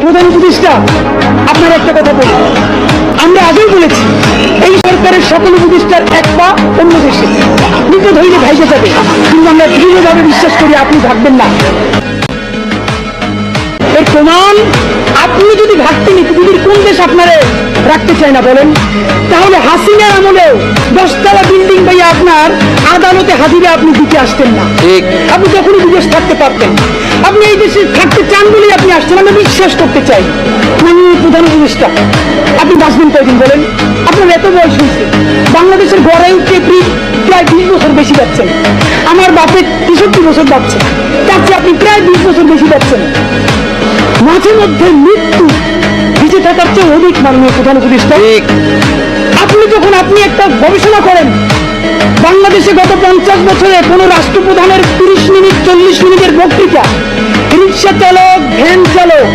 প্রধান উপদেষ্টা, আপনার একটা কথা বলি, আমরা আগেই বলেছি এই সরকারের সকল উপদেষ্টার এক পা অন্য দেশে, আপনি তো ধৈর্য ভাইসে যাবে, কিন্তু আমরা দৃঢ়ভাবে বিশ্বাস করি আপনি ভাববেন না। এর প্রমাণ, আপনি যদি ভাবতেন পৃথিবীর কোন দেশ আপনারে রাখতে চায় না বলেন, তাহলে হাসিনার আমলেও 10তলা বিল্ডিং পাইয়া আপনার আদালতে হাজিরে আপনি দিতে আসতেন না। আপনি যখনই বিদেশ থাকতে পারতেন, আপনি এই দেশে থাকতে চান বলেই আপনি আসছেন। আমরা বিশ্বাস করতে চাই মাননীয় প্রধান উপদেষ্টা, আপনি বাঁচবেন কয়দিন বলেন? আপনার এত বয়স হয়েছে, বাংলাদেশের গড়ে উঠে প্রায় 20 বছর বেশি যাচ্ছেন। আমার বাপের 63 বছর যাচ্ছে, তার চেয়ে আপনি প্রায় 20 বছর বেশি যাচ্ছেন। মাঝে মধ্যে মৃত্যু বেঁচে থাকার চেয়ে অধিক মাননীয় প্রধান উপদেষ্টা। আপনি একটা গবেষণা করেন, বাংলাদেশে গত 50 বছরে কোন রাষ্ট্রপ্রধানের 30 মিনিট 40 মিনিটের বক্তৃতা, রিক্সা চালক, ভ্যান চালক,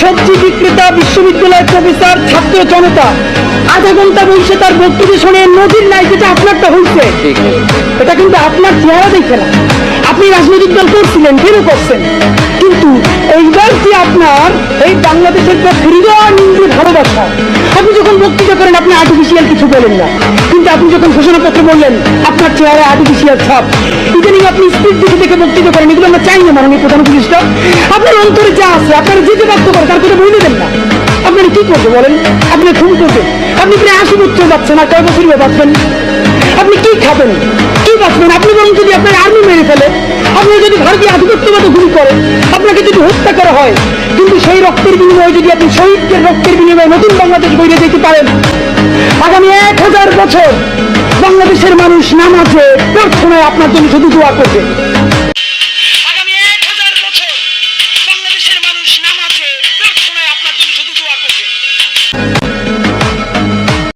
সবজি বিক্রেতা, বিশ্ববিদ্যালয়ের প্রফেসর, ছাত্র জনতা আধা ঘন্টা বসে তার বক্তৃতা শুনে নদীর নাই, যেটা আপনারটা হয়েছে। এটা কিন্তু আপনার চেহারা দেখে না, আপনি রাজনৈতিক দল করছিলেন, ফেরও করছেন, কিন্তু এইবার যে আপনার এই বাংলাদেশের হৃদয় নিন্দু ভালোবাসা, আপনি যখন বক্তৃতা করেন আপনি আর্টিফিশিয়াল কিছু বলেন না, কিন্তু আপনি যখন ঘোষণাপত্র বললেন আপনার চেহারা আর্টিফিশিয়াল ছাপ। ইদানিং আপনি স্পিড দেখে দেখে বক্তৃতা করেন, এগুলো আমরা চাই না মাননীয় প্রধান উপদেষ্টা। আপনার অন্তরে যা আছে, আপনার যেতে বাধ্য করে তার কথা বলে দেন না। আপনারা কি করবে বলেন? আপনি খুন করবেন, আপনি প্রায় 80 বছর যাচ্ছেন, আর কয় বছরই বাঁচবেন? আপনি কি খাবেন, কি বাঁচবেন? আপনি বরং যদি আপনার আর্মি মেরে ফেলে, আপনি যদি ভারতীয় আধিপত্যবাদী গুলি করেন, আপনাকে যদি হত্যা করা হয়, কিন্তু সেই রক্তের বিনিময়ে যদি আপনি শহীদদের রক্তের বিনিময়ে নতুন বাংলাদেশ গড়ে যেতে পারেন, আগামী 1000 বছর বাংলাদেশের মানুষ নামাজে প্রার্থনায় আপনার জন্য শুধু দোয়া করবে। আগামী 1000 বছর বাংলাদেশের মানুষ নামাজে প্রার্থনায় আপনার জন্য শুধু দোয়া করবে।